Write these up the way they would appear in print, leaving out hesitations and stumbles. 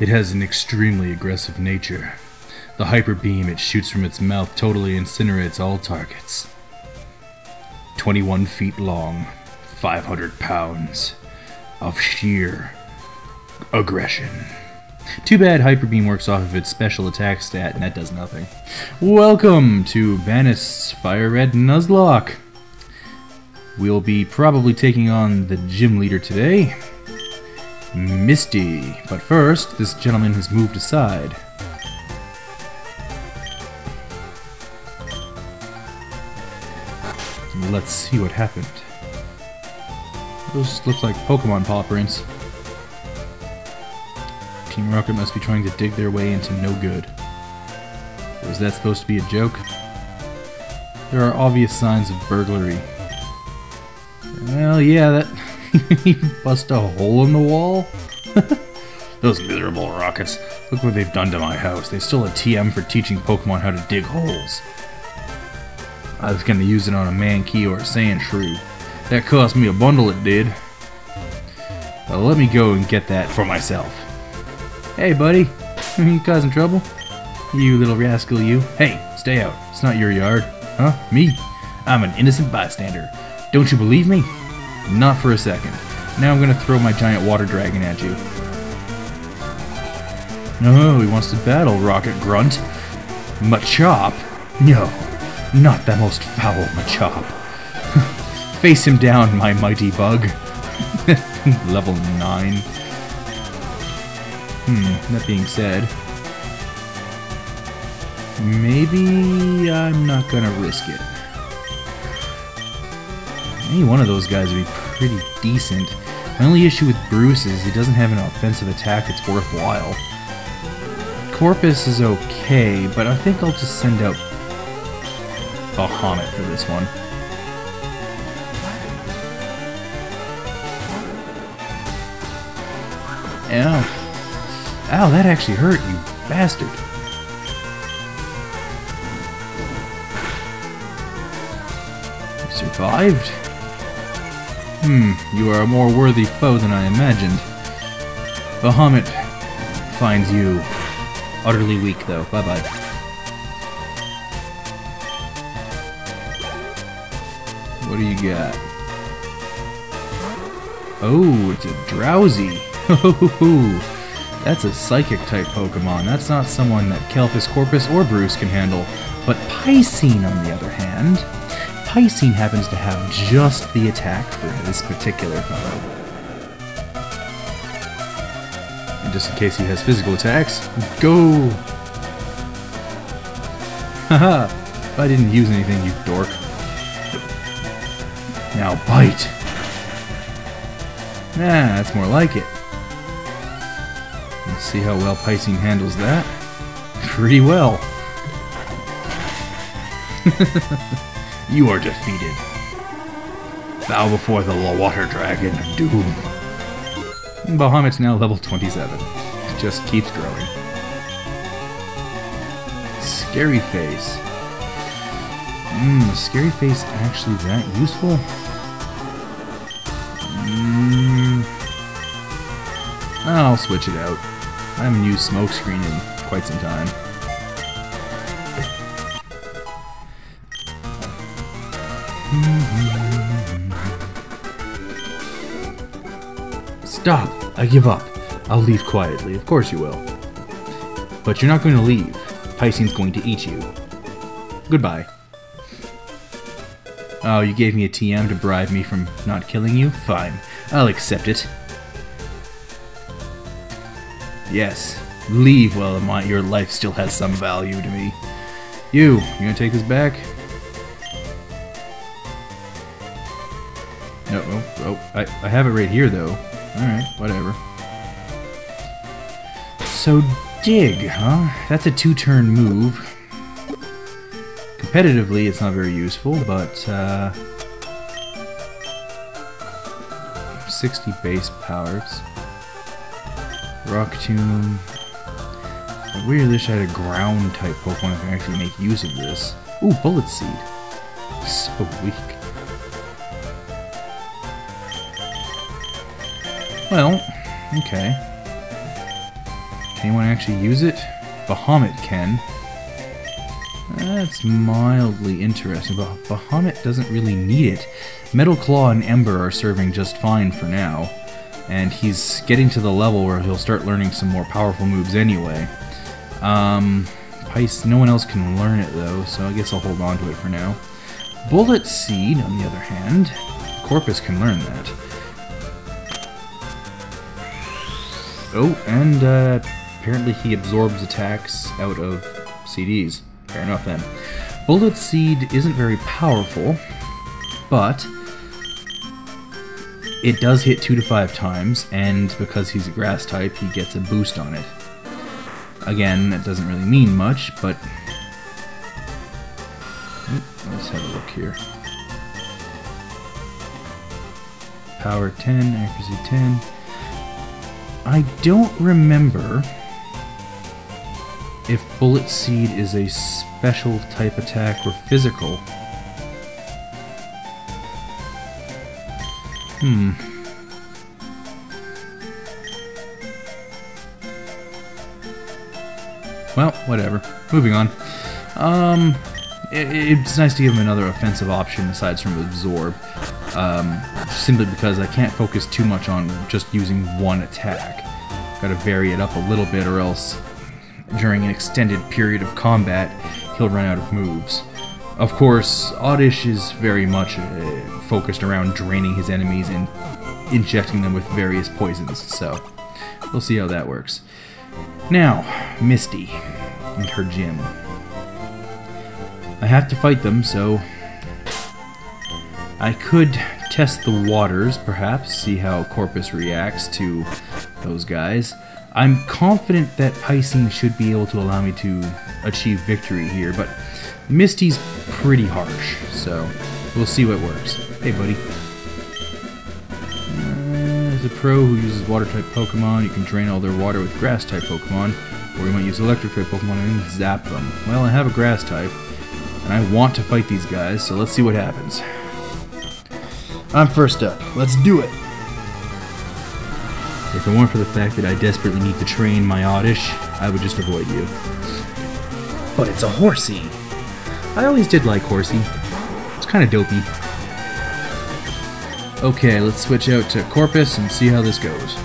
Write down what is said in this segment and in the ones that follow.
It has an extremely aggressive nature. The hyper beam it shoots from its mouth totally incinerates all targets. 21 feet long, 500 pounds of sheer aggression. Too bad Hyper Beam works off of its special attack stat, and that does nothing. Welcome to Banist's Fire Red Nuzlocke. We'll be probably taking on the gym leader today, Misty. But first, this gentleman has moved aside. Let's see what happened. Those look like Pokemon paw prints. Team Rocket must be trying to dig their way into no good. Was that supposed to be a joke? There are obvious signs of burglary. Well, yeah, that... you bust a hole in the wall? Those miserable rockets. Look what they've done to my house. They stole a TM for teaching Pokemon how to dig holes. I was gonna use it on a Mankey or a Sandshrew. That cost me a bundle, it did. Well, let me go and get that for myself. Hey, buddy. You causing trouble? You little rascal, you. Hey, stay out. It's not your yard. Huh? Me? I'm an innocent bystander. Don't you believe me? Not for a second. Now I'm gonna throw my giant water dragon at you. No, he wants to battle, Rocket Grunt. Machop? No. Not the most foul Machop. Face him down, my mighty bug. Level 9. That being said, maybe I'm not gonna risk it. Any one of those guys would be pretty decent. My only issue with Bruce is he doesn't have an offensive attack that's worthwhile. Corpus is okay, but I think I'll just send out Bahamut for this one. Ow. Ow, that actually hurt, you bastard. You survived? You are a more worthy foe than I imagined. Bahamut finds you utterly weak, though. Bye-bye. What do you got? Oh, it's a Drowsy. That's a Psychic-type Pokemon. That's not someone that Calphis, Corpus, or Bruce can handle. But Piscine, on the other hand, Piscine happens to have just the attack for this particular fellow. And just in case he has physical attacks, go! Haha! I didn't use anything, you dork. Now bite! Nah, that's more like it. Let's see how well Piscine handles that. Pretty well. You are defeated. Bow before the water dragon of doom. Bahamut's now level 27. It just keeps growing. Scary Face. Is Scary Face actually that useful? I'll switch it out. I haven't used Smokescreen in quite some time. Stop! I give up. I'll leave quietly. Of course you will. But you're not going to leave. Piscine's going to eat you. Goodbye. Oh, you gave me a TM to bribe me from not killing you? Fine. I'll accept it. Yes. Leave while your life still has some value to me. You gonna take this back? No, I have it right here, though. Alright, whatever. So, Dig, huh? That's a 2-turn move. Competitively, it's not very useful, but, 60 base powers. Rock Tomb. I really wish I had a ground-type Pokemon that can actually make use of this. Ooh, Bullet Seed. So weak. Well, okay. Can anyone actually use it? Bahamut can. That's mildly interesting, but Bahamut doesn't really need it. Metal Claw and Ember are serving just fine for now, and he's getting to the level where he'll start learning some more powerful moves anyway. No one else can learn it though, so I guess I'll hold on to it for now. Bullet Seed, on the other hand, Corpus can learn that. Oh, and apparently he absorbs attacks out of CDs. Fair enough then. Bullet Seed isn't very powerful, but it does hit 2 to 5 times, and because he's a grass type, he gets a boost on it. Again, that doesn't really mean much, but let's have a look here. Power 10, accuracy 10. I don't remember if Bullet Seed is a special type attack or physical. Well, whatever. Moving on. It's nice to give him another offensive option aside from Absorb. Simply because I can't focus too much on just using one attack. Gotta vary it up a little bit, or else during an extended period of combat, he'll run out of moves. Of course, Oddish is very much focused around draining his enemies and injecting them with various poisons, so we'll see how that works. Now, Misty and her gym. I have to fight them, so I could test the waters, perhaps, see how Corpus reacts to those guys. I'm confident that Piscine should be able to allow me to achieve victory here, but Misty's pretty harsh, so we'll see what works. Hey, buddy. As a pro who uses water-type Pokemon, you can drain all their water with grass-type Pokemon, or you might use electric-type Pokemon and zap them. Well, I have a grass-type, and I want to fight these guys, so let's see what happens. I'm first up. Let's do it! If it weren't for the fact that I desperately need to train my Oddish, I would just avoid you. But it's a Horsey! I always did like Horsey. It's kind of dopey. Okay, let's switch out to Corpus and see how this goes.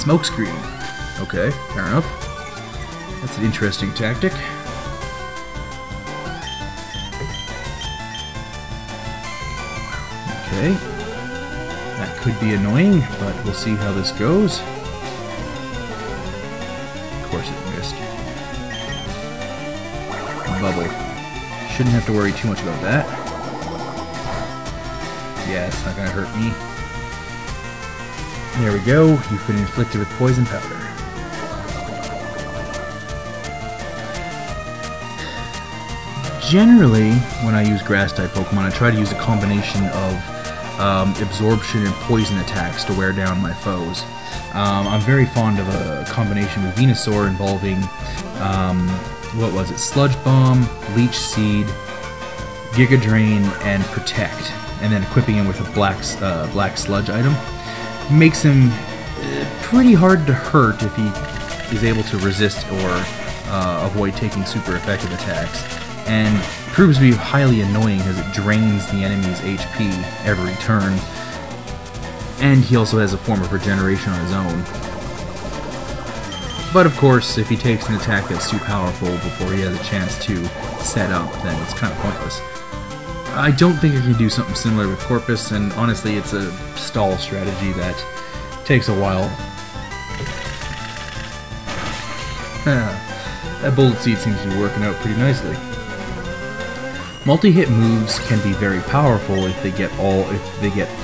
Smokescreen. Okay, fair enough. That's an interesting tactic. Okay. That could be annoying, but we'll see how this goes. Of course it missed. Bubble. Shouldn't have to worry too much about that. Yeah, it's not gonna hurt me. There we go. You've been inflicted with poison powder. Generally, when I use grass-type Pokemon, I try to use a combination of absorption and poison attacks to wear down my foes. I'm very fond of a combination with Venusaur involving, what was it, Sludge Bomb, Leech Seed, Giga Drain, and Protect, and then equipping him with a black sludge item. Makes him pretty hard to hurt if he is able to resist or avoid taking super effective attacks, and proves to be highly annoying as it drains the enemy's HP every turn, and he also has a form of regeneration on his own. But of course, if he takes an attack that's too powerful before he has a chance to set up, then it's kind of pointless. I don't think I can do something similar with Corpus, and honestly it's a stall strategy that takes a while. That Bullet Seed seems to be working out pretty nicely. Multi-hit moves can be very powerful if they get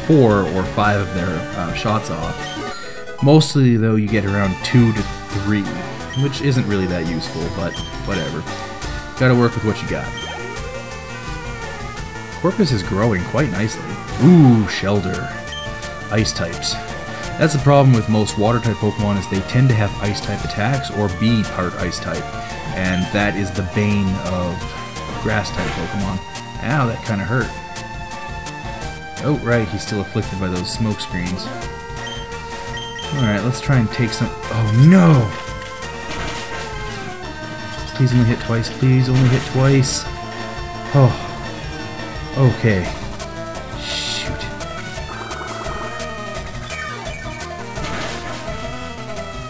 4 or 5 of their shots off. Mostly though you get around 2 to 3, which isn't really that useful, but whatever. Gotta work with what you got. Corpus is growing quite nicely. Ooh, Shelder. Ice types. That's the problem with most water-type Pokemon, is they tend to have ice-type attacks or be part ice-type, and that is the bane of grass-type Pokemon. Ow, that kind of hurt. Oh, right, he's still afflicted by those smoke screens. Alright, let's try and take some... Oh, no! Please only hit twice, please only hit twice. Oh. Okay. Shoot.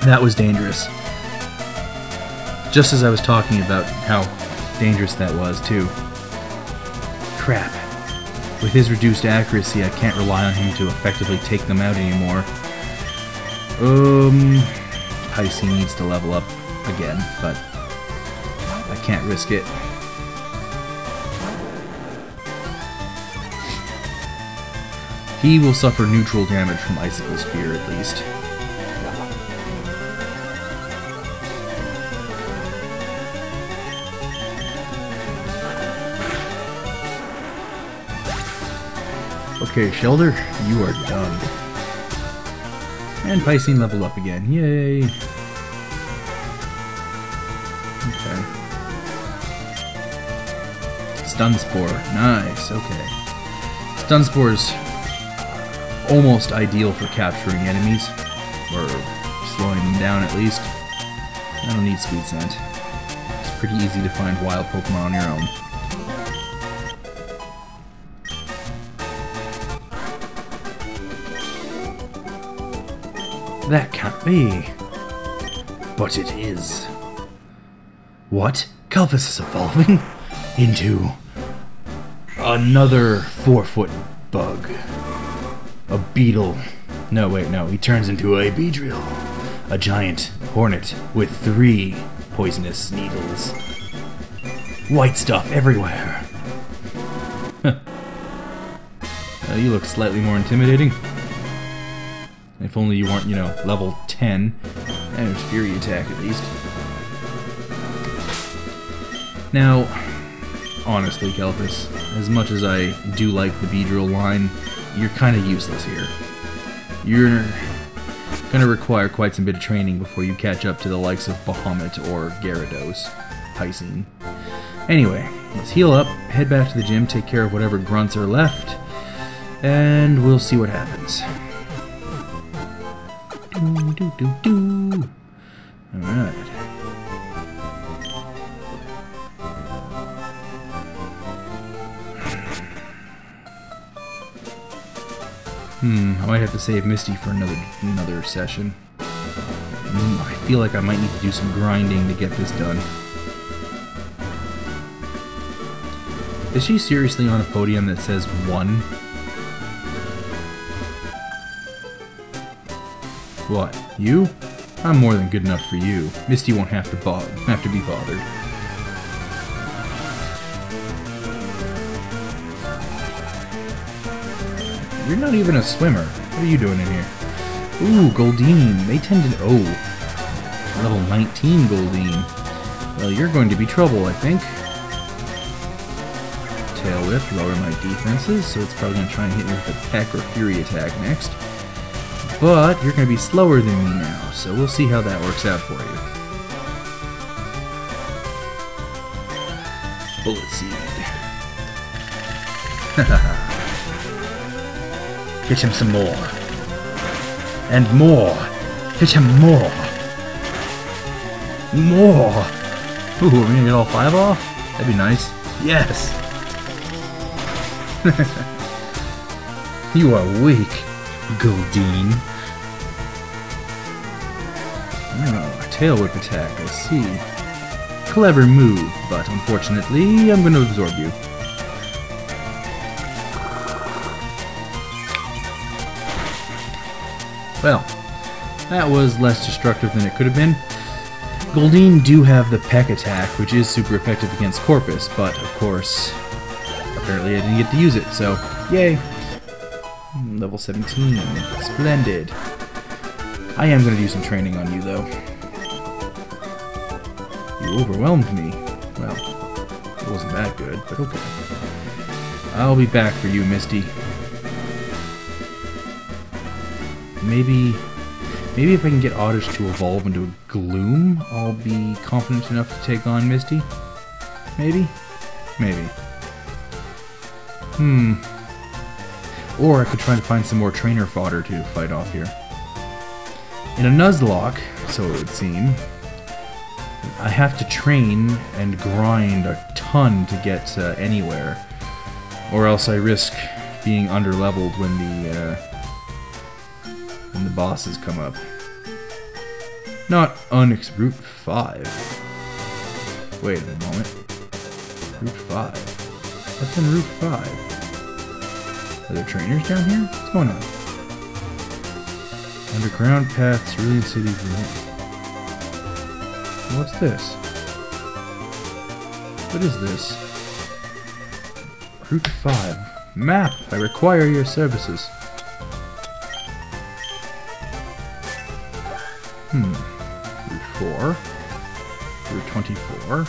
That was dangerous. Just as I was talking about how dangerous that was, too. Crap. With his reduced accuracy, I can't rely on him to effectively take them out anymore. Pisces needs to level up again, but I can't risk it. He will suffer neutral damage from Icicle Spear, at least. Okay, Shelder, you are done. And Piscine leveled up again. Yay! Okay. Stun Spore. Nice, okay. Stun Spore's almost ideal for capturing enemies. Or slowing them down, at least. I don't need Sweet Scent. It's pretty easy to find wild Pokemon on your own. That can't be. But it is. What? Calphis is evolving into another 4-foot bug. A beetle. No, wait, no. He turns into a Beedrill. A giant hornet with 3 poisonous needles. White stuff everywhere. You look slightly more intimidating. If only you weren't, you know, level 10. And there's Fury Attack, at least. Now, honestly, Calphis, as much as I do like the Beedrill line, you're kind of useless here. You're going to require quite some bit of training before you catch up to the likes of Bahamut or Gyarados. Piscine. Anyway, let's heal up, head back to the gym, take care of whatever grunts are left, and we'll see what happens. Alright. I might have to save Misty for another session. I feel like I might need to do some grinding to get this done. Is she seriously on a podium that says 1? What? You? I'm more than good enough for you. Misty won't have to be bothered. You're not even a swimmer. What are you doing in here? Ooh, Goldeen. They tend to... Oh. Level 19 Goldeen. Well, you're going to be trouble, I think. Tail Whip, lower my defenses, so it's probably going to try and hit me with a Peck or Fury Attack next. But you're going to be slower than me now, so we'll see how that works out for you. Bullet Seed. Hit him some more. And more. Hit him more. More. Ooh, are we going to get all 5 off? That'd be nice. Yes. You are weak, Goldeen. Oh, a Tail Whip attack, I see. Clever move, but unfortunately, I'm going to absorb you. Well, that was less destructive than it could have been. Goldeen do have the Peck attack, which is super effective against Corpus, but of course, apparently I didn't get to use it, so yay! Level 17. Splendid. I am going to do some training on you, though. You overwhelmed me. Well, it wasn't that good, but okay. I'll be back for you, Misty. Maybe if I can get Oddish to evolve into a Gloom, I'll be confident enough to take on Misty? Maybe? Maybe. Or I could try to find some more trainer fodder to fight off here. In a Nuzlocke, so it would seem, I have to train and grind a ton to get anywhere, or else I risk being underleveled when the bosses come up. Not Route 5. Wait a moment. Route 5. What's in Route 5? Are there trainers down here? What's going on? Underground paths, Cerulean City. What's this? What is this? Route 5. Map! I require your services. Route 4. Route 24.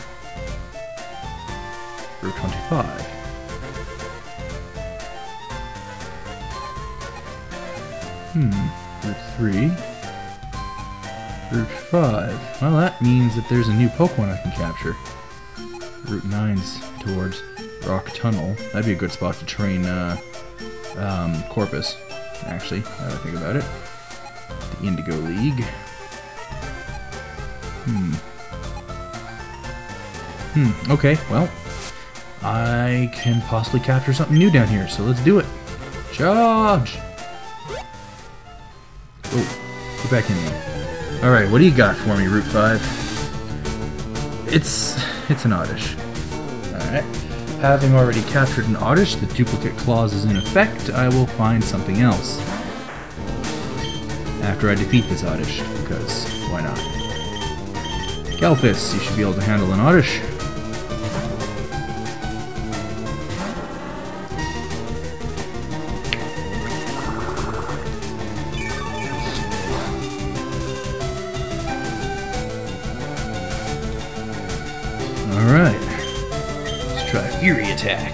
Route 25. Route 3. Route 5. Well, that means that there's a new Pokemon I can capture. Route 9's towards Rock Tunnel. That'd be a good spot to train Corpus, actually, now that I think about it. The Indigo League. Okay, well, I can possibly capture something new down here, so let's do it. Charge! Oh, get back in there. Alright, what do you got for me, Route 5? It's an Oddish. Alright. Having already captured an Oddish, the duplicate clause is in effect. I will find something else after I defeat this Oddish, because why not? Calphis, you should be able to handle an Oddish. Alright. Let's try Fury Attack.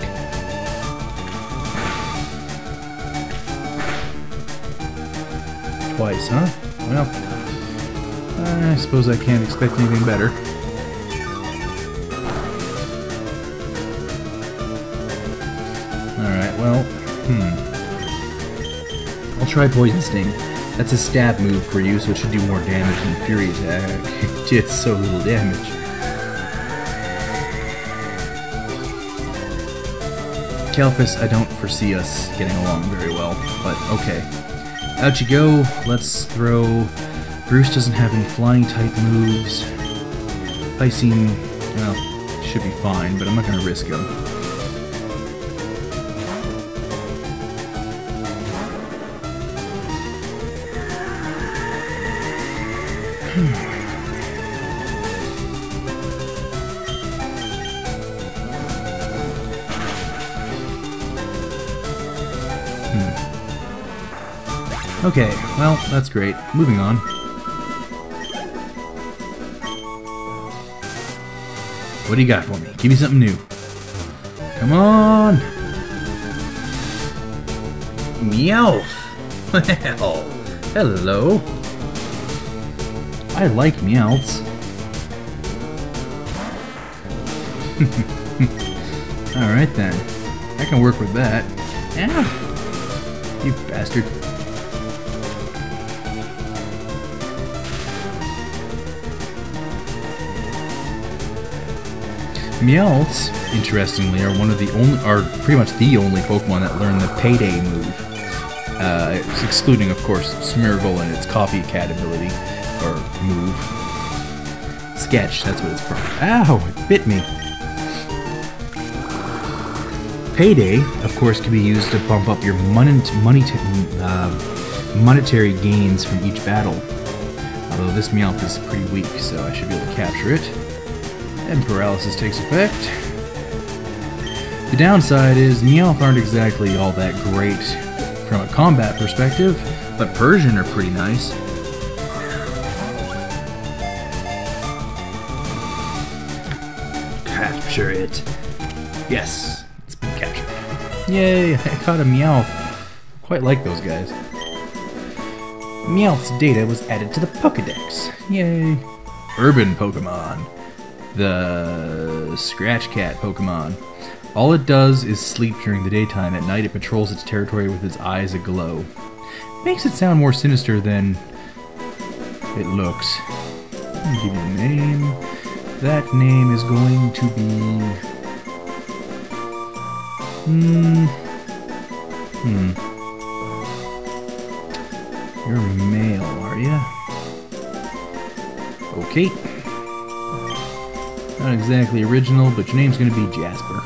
Twice, huh? Well, I suppose I can't expect anything better. Alright, well, I'll try Poison Sting. That's a stab move for you, so it should do more damage than Fury Attack. It did so little damage. Calphis, I don't foresee us getting along very well, but okay. Out you go, let's throw... Bruce doesn't have any flying type moves. Piscine, well, should be fine, but I'm not going to risk him. Okay, well, that's great. Moving on. What do you got for me? Give me something new. Come on! Meowth! Well, hello. I like Meowths. Alright then. I can work with that. Ow! You bastard. Meowths, interestingly, are pretty much the only Pokemon that learn the Payday move. It's excluding, of course, Smeargle and its copycat ability, or move. Sketch, that's what it's from. Ow! It bit me. Payday, of course, can be used to bump up your monetary gains from each battle. Although this Meowth is pretty weak, so I should be able to capture it. And paralysis takes effect. The downside is Meowth aren't exactly all that great from a combat perspective, but Persian are pretty nice. Capture it. Yes, it's been captured. Yay, I caught a Meowth. Quite like those guys. Meowth's data was added to the Pokédex. Yay. Urban Pokemon. The Scratch Cat Pokemon. All it does is sleep during the daytime. At night, it patrols its territory with its eyes aglow. It makes it sound more sinister than it looks. Let me give you a name. That name is going to be... You're male, are you? Okay. Not exactly original, but your name's gonna be Jasper.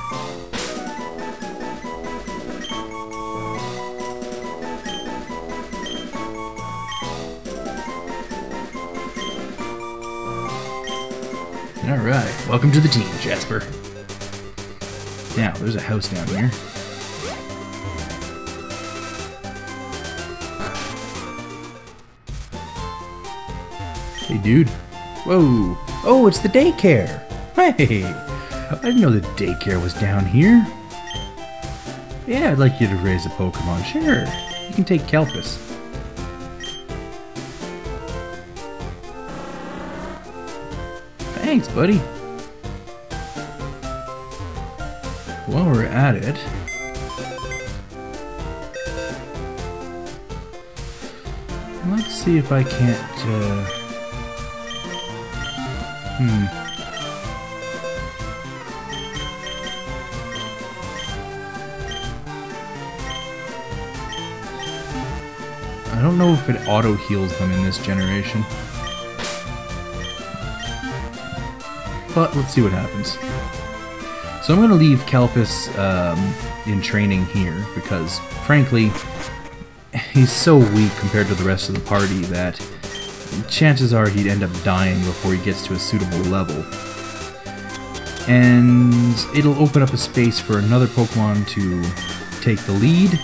Alright, welcome to the team, Jasper. Now, there's a house down here. Hey, dude. Whoa. Oh, it's the daycare. Hey, I didn't know the daycare was down here. Yeah, I'd like you to raise a Pokemon. Sure. You can take Calphis. Thanks, buddy. While we're at it... let's see if I can't, I don't know if it auto-heals them in this generation. But let's see what happens. So I'm going to leave Calphis in training here because, frankly, he's so weak compared to the rest of the party that chances are he'd end up dying before he gets to a suitable level. And it'll open up a space for another Pokemon to take the lead.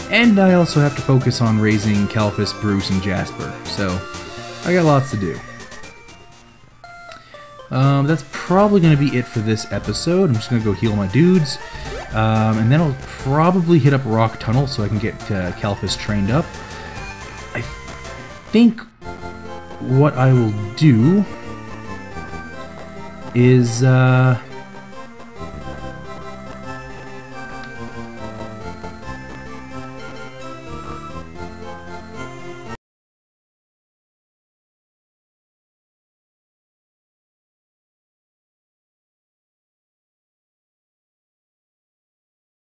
And I also have to focus on raising Calphis, Bruce, and Jasper. So I got lots to do. That's probably going to be it for this episode. I'm just going to go heal my dudes. And then I'll probably hit up Rock Tunnel so I can get Calphis trained up. I think what I will do is,